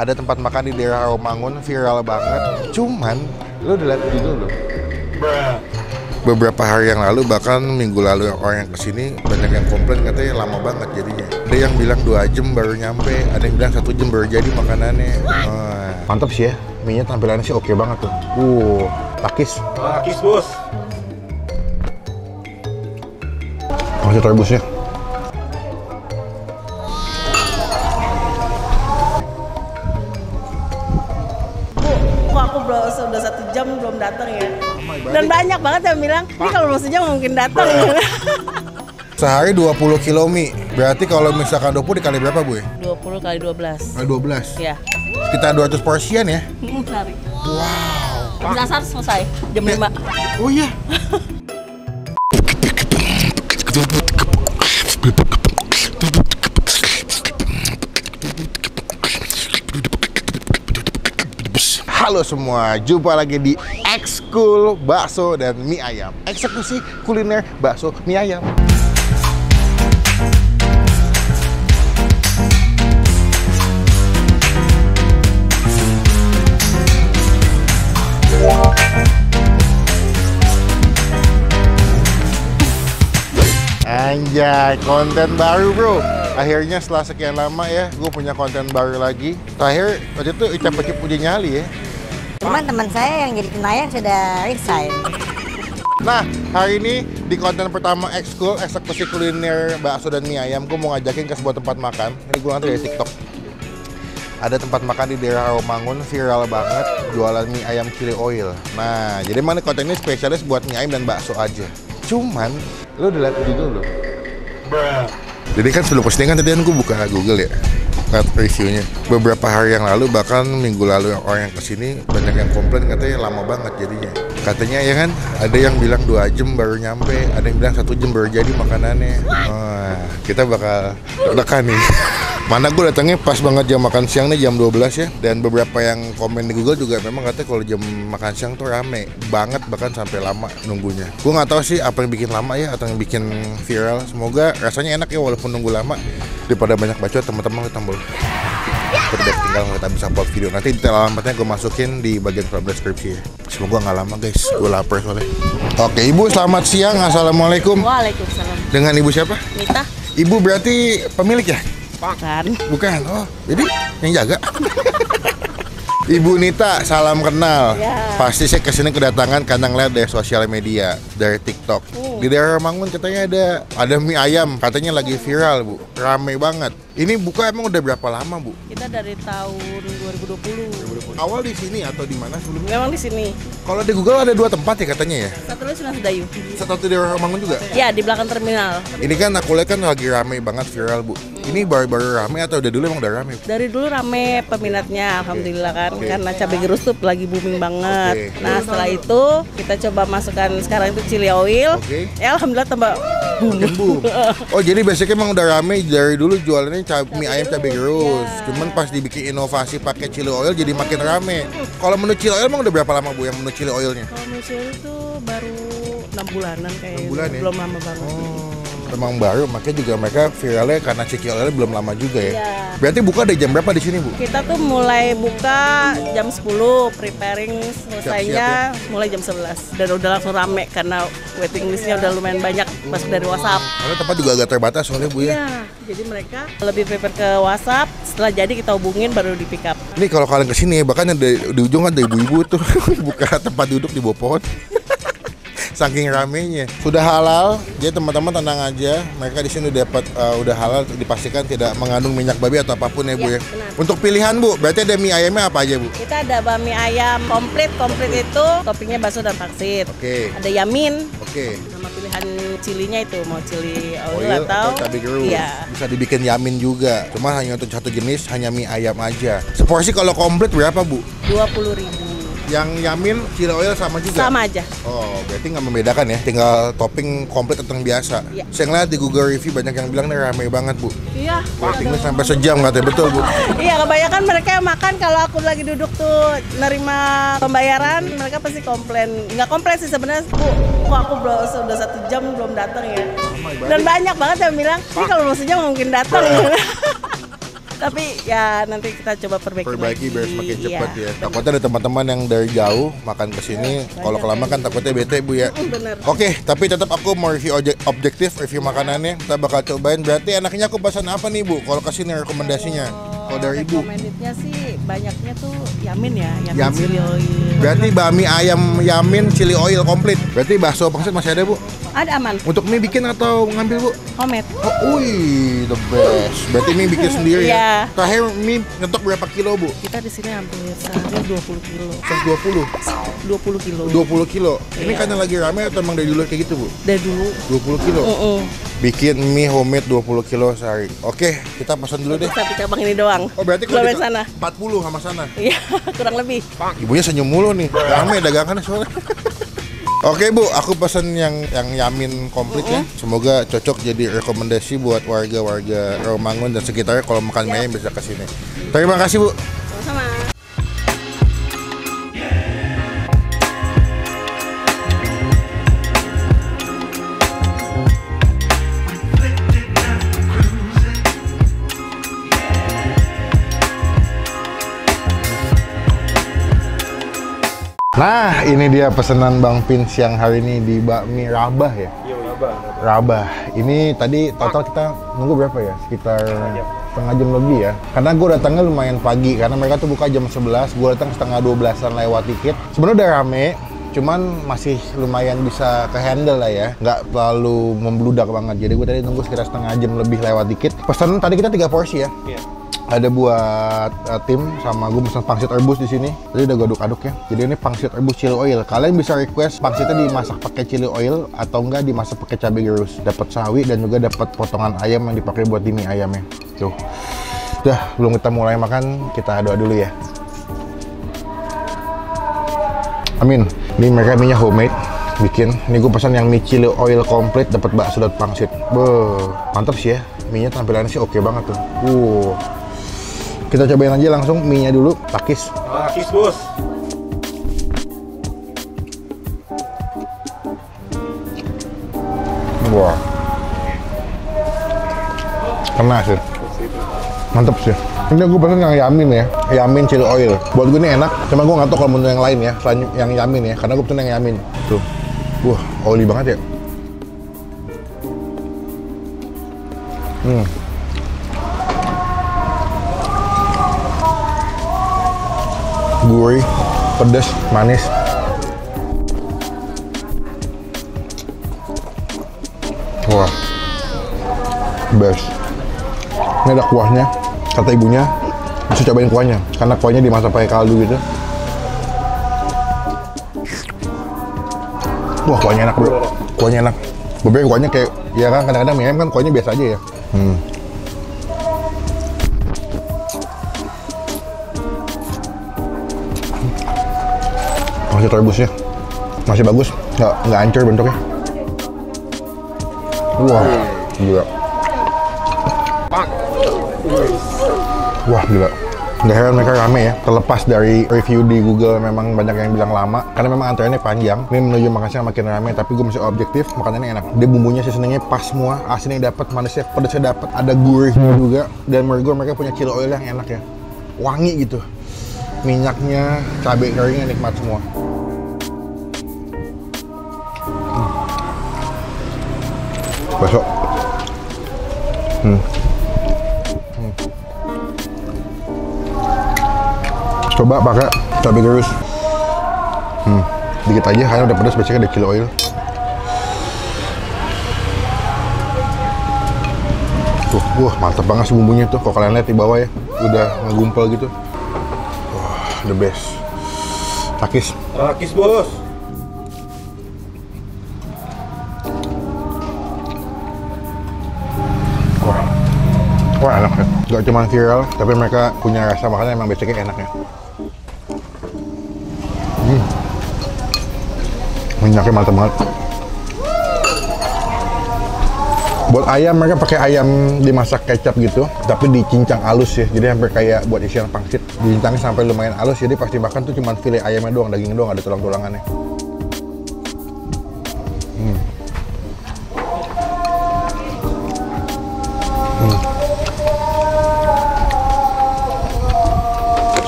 Ada tempat makan di daerah Rawamangun, viral banget. Cuman, lu udah lihat video loh. Beberapa hari yang lalu, bahkan minggu lalu orang yang kesini banyak yang komplain katanya lama banget jadinya. Ada yang bilang 2 jam baru nyampe, ada yang bilang 1 jam baru jadi makanannya. Mantap sih ya, mie-nya tampilannya sih oke banget tuh. Takis. Takis bos. Masih terbusnya. Sudah 1 jam belum datang ya. Dan banyak banget yang bilang, ini kalau belum sejam mungkin datang. Sehari 20 kilo mie. Berarti kalau misalkan 20 dikali berapa, Bu? 20 kali 12. Kali 12? Iya. Sekitar 200 porsian ya? Sehari. Wow. Dasar selesai, jam 5. Oh iya? Halo semua, jumpa lagi di Ekskul Bakso dan Mie Ayam. Eksekusi kuliner bakso mie ayam. Anjay, konten baru bro. Akhirnya setelah sekian lama ya, gue punya konten baru lagi. Terakhir, waktu itu Icap-Icip Uji Nyali ya. Cuman teman saya yang jadi penayang sudah resign. Nah, hari ini di konten pertama Ekskul, eksekusi kuliner bakso dan mie ayam, gue mau ngajakin ke sebuah tempat makan. Ini gue nanti dari TikTok. Ada tempat makan di daerah Rawamangun, viral banget, jualan mie ayam chili oil. Nah, jadi mana konten ini spesialis buat mie ayam dan bakso aja. Cuman, lo udah lihat video loh. Jadi kan sebelum postingan tadi kan gue buka Google ya, lihat reviewnya. Beberapa hari yang lalu, bahkan minggu lalu orang yang kesini banyak yang komplain katanya lama banget jadinya. Katanya ya kan, ada yang bilang 2 jam baru nyampe, ada yang bilang 1 jam baru jadi makanannya. Kita bakal tekan nih. Mana gue datangnya pas banget jam makan siang nih, jam 12 ya. Dan beberapa yang komen di Google juga memang katanya kalau jam makan siang tuh rame banget, bahkan sampai lama nunggunya. Gue nggak tahu sih apa yang bikin lama ya atau yang bikin viral. Semoga rasanya enak ya walaupun nunggu lama. Daripada banyak bacot, teman-teman tombol terdekat tinggal kita bisa upload video. Nanti detail alamatnya gue masukin di bagian kolom deskripsi ya. Semoga nggak lama guys, gue lapar soalnya. Oke Ibu, selamat siang. Assalamualaikum. Waalaikumsalam. Dengan Ibu siapa? Nita? Ibu berarti pemilik ya? Bukan. Bukan, oh jadi yang jaga. Ibu Nita, salam kenal. Ya. Pasti saya kesini kedatangan karena ngeliat dari sosial media, dari TikTok. Di daerah Rawamangun katanya ada mie ayam, katanya lagi viral Bu, rame banget. Ini buka emang udah berapa lama Bu? Kita dari tahun 2020. Awal di sini atau di mana sebelumnya? Memang di sini. Kalau di Google ada 2 tempat ya katanya ya? Satu lagi Sunan Sedayu. Satu di daerah Rawamangun juga? Ya, di belakang terminal. Ini kan aku lihat kan lagi rame banget viral Bu. Ini baru-baru rame atau udah dulu emang udah rame? Dari dulu rame peminatnya, alhamdulillah kan, Oke. karena cabai gerus tuh lagi booming banget. Oke. Nah setelah itu kita coba masukkan sekarang itu chili oil. Oke. Ya alhamdulillah tambah boom. Makin boom. Oh jadi basicnya emang udah rame dari dulu jualannya mie ayam cabai gerus. Iya. Cuman pas dibikin inovasi pakai chili oil jadi makin rame. Kalau menu chili oil emang udah berapa lama Bu yang menu chili oilnya? Kalau chili itu baru 6 bulanan kayaknya. 6 bulan ya? Belum lama banget. Emang baru, makanya juga mereka viralnya karena chili oilnya belum lama juga ya. Iya. Berarti buka dari jam berapa di sini Bu? Kita tuh mulai buka jam 10, preparing selesainya mulai jam 11. Dan udah langsung rame karena waiting listnya udah lumayan banyak masuk dari WhatsApp. Karena tempat juga agak terbatas soalnya Bu ya. Iya, jadi mereka lebih prepare ke WhatsApp. Setelah jadi kita hubungin baru di pick up. Ini kalau kalian kesini bahkan di ujung ada ibu-ibu tuh buka tempat duduk di bawah pohon. Saking ramenya. Sudah halal, jadi teman-teman tenang aja. Mereka di sini dapat udah halal, dipastikan tidak mengandung minyak babi atau apapun ya Bu ya. Benar. Untuk pilihan Bu, berarti ada mie ayamnya apa aja Bu? Kita ada bami ayam komplit itu toppingnya bakso dan pangsit. Oke. Ada yamin Oke. sama pilihan cilinya itu mau cili oil, Oil atau cabai gerus. iya. Bisa dibikin yamin juga. Cuma hanya untuk satu jenis, hanya mie ayam aja. Seporsi kalau komplit berapa Bu? 20.000. Yang yamin, chili oil sama juga? Sama aja. Oh, berarti nggak membedakan ya? Tinggal topping komplit atau yang biasa? Iya. Saya ngeliat di Google review banyak yang bilang nih ramai banget Bu. Iya. Waitingnya sampai sejam katanya, betul Bu? Iya, kebanyakan mereka yang makan kalau aku lagi duduk tuh nerima pembayaran, mereka pasti komplain. Nggak komplain sih sebenarnya, Bu, kok aku sudah 1 jam belum datang ya. Dan banyak banget yang bilang, ini kalau belum sejam mungkin datang. Tapi ya nanti kita coba Perbaiki biar semakin cepat Iya, ya. Takutnya ada teman-teman yang dari jauh makan ke sini, kalau kelamaan kan takutnya bete Bu ya. Bener. Oke, tapi tetap aku mau review objektif, review makanannya. Kita bakal cobain. Berarti enaknya aku pesan apa nih Bu? Kalau kesini rekomendasinya. Kalau dari Ibu. Recommended-nya sih banyaknya tuh yamin ya, yamin, Yamin. chili oil. Berarti bami ayam yamin chili oil komplit. Berarti bakso pangsit masih ada Bu? Ada aman, Untuk mie bikin atau ngambil Bu? homemade. Oh, wih, the best. Berarti mie bikin sendiri ya? Iya. Terakhir mie ngetok berapa kilo Bu? Kita di sini hampir sehari 20 kilo. 120? 20 kilo. 20 kilo? Ini Iya. karena lagi rame atau emang dari dulu kayak gitu Bu? Dari dulu. 20 kilo? Bikin mie homemade 20 kilo sehari. Oke, kita pesan dulu deh. Satu cabang ini doang. Oh berarti kalau Belum di sana. 40 sama sana. Iya, kurang lebih. Ibunya senyum mulu nih. Rame dagangannya soalnya. Oke Bu, aku pesan yang yamin komplit ya. Semoga cocok jadi rekomendasi buat warga-warga Rawamangun dan sekitarnya kalau makan mie ayam bisa ke sini. Terima kasih Bu. Sama-sama. Nah, ini dia pesanan Bang Pin siang hari ini di bakmi Rabah ya? Iya, Rabah. Rabah. Ini tadi total kita nunggu berapa ya? Sekitar setengah jam lebih ya. Karena gue datangnya lumayan pagi, karena mereka tuh buka jam 11, gue datang setengah 12-an lewat dikit. Sebenarnya udah rame, cuman masih lumayan bisa ke-handle lah ya. Nggak terlalu membludak banget. Jadi gue tadi nunggu sekitar setengah jam lebih lewat dikit. Pesanan tadi kita 3 porsi ya. Iya. Ada buat tim sama gue pesan pangsit rebus di sini. Tadi udah gue aduk-aduk ya. Jadi ini pangsit rebus chili oil. Kalian bisa request pangsitnya dimasak pakai chili oil atau enggak dimasak pakai cabai gerus. Dapat sawi dan juga dapat potongan ayam yang dipakai buat di mie ayamnya. Tuh. Udah, belum kita mulai makan, kita doa dulu ya. Amin. Ini mereka mie-nya homemade bikin. Ini gue pesan yang mie chili oil komplit dapat bakso dan pangsit. Beuh, mantap sih ya. Mie-nya tampilannya sih oke banget tuh. Kita cobain aja langsung mie-nya dulu, takis. Takis, Bos. Wah. Kena sih. Mantep sih. Ini gue pesen yang yamin ya, yamin chili oil. Buat gue ini enak, cuma gue nggak tahu kalau menu yang lain ya, selain yang yamin ya, karena gue pesen yang yamin. Tuh, wah, oily banget ya. Gurih, pedas, manis. Wah, best. Ini ada kuahnya, kata ibunya. Bisa cobain kuahnya, karena kuahnya dimasak pakai kaldu gitu. Wah, kuahnya enak bro. Kuahnya enak. Beberapa kuahnya kayak, ya kan kadang-kadang mie ayam kan kuahnya biasa aja ya. Masih rebusnya masih bagus, nggak hancur bentuknya. Wah, gila. Wah, gila. Nggak heran mereka rame ya. Terlepas dari review di Google memang banyak yang bilang lama, karena memang antriannya panjang. Ini menuju makan siang makin rame, tapi gue masih objektif, makanannya enak. Dia bumbunya seasoningnya pas semua, asinnya dapat, manisnya, pedasnya dapat, ada gurihnya juga. Dan menurut gue mereka punya chili oil yang enak ya, wangi gitu. Minyaknya, cabai keringnya nikmat semua. Besok. Coba pakai cabai gerus. Dikit aja, karena udah pedas, basicnya ada chili oil. Tuh, wah mantap banget sih bumbunya tuh. Kalau kalian lihat di bawah ya, udah ngegumpal gitu. Wah, the best. Takis. Takis, Bos. Wah enak ya. Gak cuma viral, tapi mereka punya rasa makannya emang basicnya enak ya. Minyaknya mantap banget. Buat ayam, mereka pakai ayam dimasak kecap gitu, tapi dicincang halus ya. Jadi hampir kayak buat isian pangsit. Dicincangnya sampai lumayan halus, jadi pasti makan tuh cuma file ayamnya doang, dagingnya doang, ada tulang-tulangannya.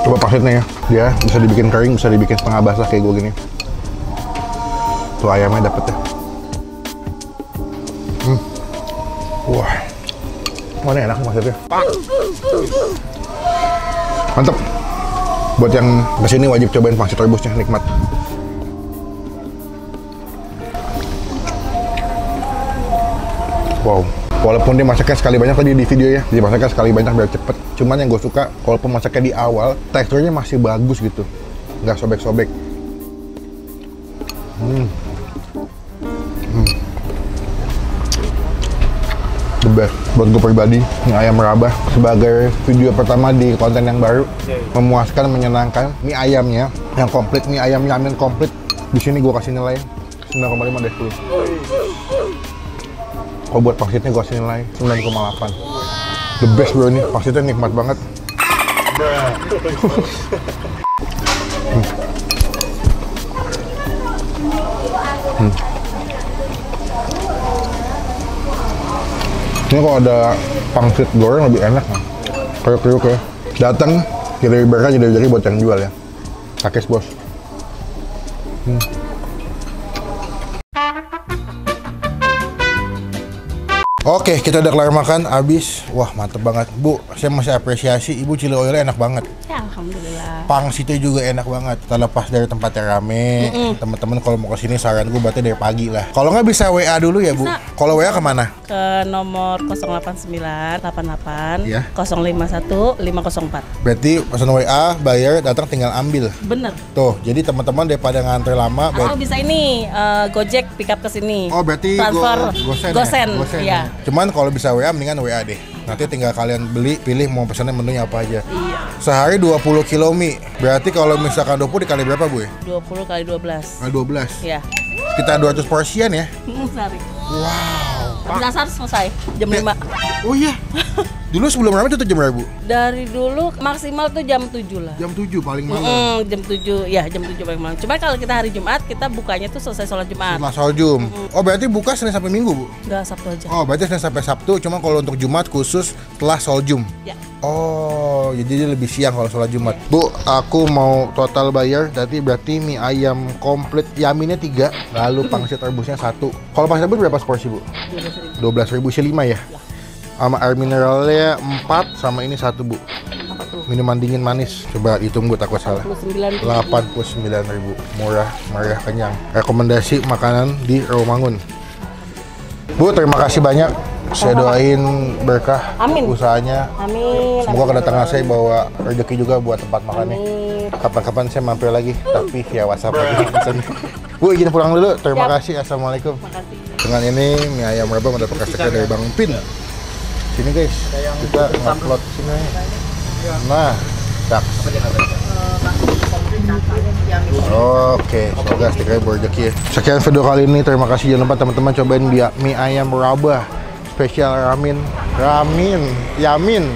Coba pangsitnya ya, dia bisa dibikin kering, bisa dibikin setengah basah kayak gue gini. Tuh ayamnya dapet ya. Wah, mana enak maksudnya. Mantep. Buat yang kesini wajib cobain pangsit rebusnya, nikmat. Wow. Walaupun dia masaknya sekali banyak tadi di video ya, dia masaknya sekali banyak biar cepet. Cuman yang gue suka, walaupun masaknya di awal, teksturnya masih bagus gitu, nggak sobek-sobek. The best. Buat gue pribadi, mie ayam merabah sebagai video pertama di konten yang baru, memuaskan, menyenangkan. Mie ayamnya yang komplit, mie ayam yamin komplit. Di sini gue kasih nilai 9,5 dari 10. Kalau buat pangsitnya gue kasih nilai 9,8. The best bro, ini pangsitnya nikmat banget. Ini kalau ada pangsit goreng lebih enak, kriuk-kriuk ya. Datang jadi berkah jadi buat yang jual ya. Takes bos. Oke, kita udah kelar makan, habis. Wah, mantep banget. Bu, saya masih apresiasi, Ibu chili oilnya enak banget. Ya, alhamdulillah. Pangsitnya juga enak banget. Terlepas dari tempatnya rame, teman-teman kalau mau kesini saran gue berarti dari pagi lah. Kalau nggak bisa WA dulu ya, Bu? Kalau WA kemana? Ke nomor 08988 Iya. 051 504. Berarti pesan WA, bayar, datang tinggal ambil. Bener. Tuh, jadi teman-teman daripada ngantri lama, Atau bisa ini Gojek pick up ke sini. oh berarti transfer Gosen Iya. Cuman kalau bisa WA mendingan WA deh. Nanti tinggal kalian beli, pilih mau pesannya menunya apa aja. Iya. Sehari 20 kilo mie. Berarti kalau misalkan 20 dikali berapa, Bu? 20 kali 12. Kali 12. Iya. Sekitar 200 porsian ya. Sehari. Wow. Tapi dasar selesai jam 5. Oh iya. Dulu sebelum rame tutup jam berapa, Bu? Dari dulu maksimal tuh jam 7 lah. Jam 7 paling malam. Jam 7, ya jam 7 paling malam. Cuma kalau kita hari Jumat, kita bukanya tuh selesai sholat Jumat. Setelah sholat Jum. Oh berarti buka Senin sampai Minggu, Bu? Enggak, Sabtu aja. Oh berarti Senin sampai Sabtu, cuma kalau untuk Jumat khusus setelah sholat Jum. Ya. Oh, jadi dia lebih siang kalau sholat Jumat. Bu, aku mau total bayar, berarti mie ayam komplit yaminnya 3, lalu pangsit rebusnya 1. Kalau pangsit rebus berapa seporsi, Bu? 12.000 isi 5 ya? Sama air mineralnya 4, sama ini 1, Bu. Apa tuh? Minuman dingin manis. Coba hitung, Bu, takut salah. 89. 89.000. Murah, meriah, kenyang. Rekomendasi makanan di Rawamangun. Bu, terima kasih banyak. Saya doain berkah Amin. usahanya. Amin. Semoga kedatangan saya bawa rezeki juga buat tempat makannya. Amin. Kapan-kapan saya mampir lagi, tapi via WhatsApp lagi. Bu, izin pulang dulu. Terima Siap. kasih. Assalamualaikum. Makasih. Dengan ini mie ayam rebus mendapat resepnya dari Bang Pin. Sini guys, kita ngupload sini. Nah, cak. Oke, semoga stikernya berrezeki ya. Sekian video kali ini, terima kasih. Jangan lupa teman-teman cobain mie ayam merabah spesial ramin, yamin,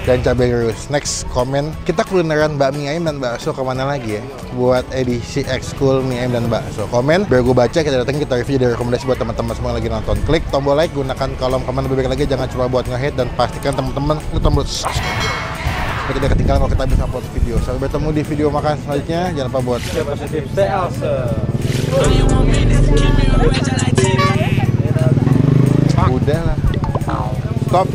dan cabai rebus. Next komen, kita kulineran bakmi ayam dan bakso kemana lagi ya? Buat edisi ekskul mie ayam dan bakso. Komen, biar gue baca, kita datang, kita review dari rekomendasi buat teman-teman semua yang lagi nonton. Klik tombol like, gunakan kolom komen lebih baik lagi, jangan cuma buat nge-hate, dan pastikan teman-teman klik tombol subscribe. Supaya tidak ketinggalan kalau kita bisa upload video. Sampai bertemu di video makan selanjutnya. Jangan lupa buat udah lah. Stop.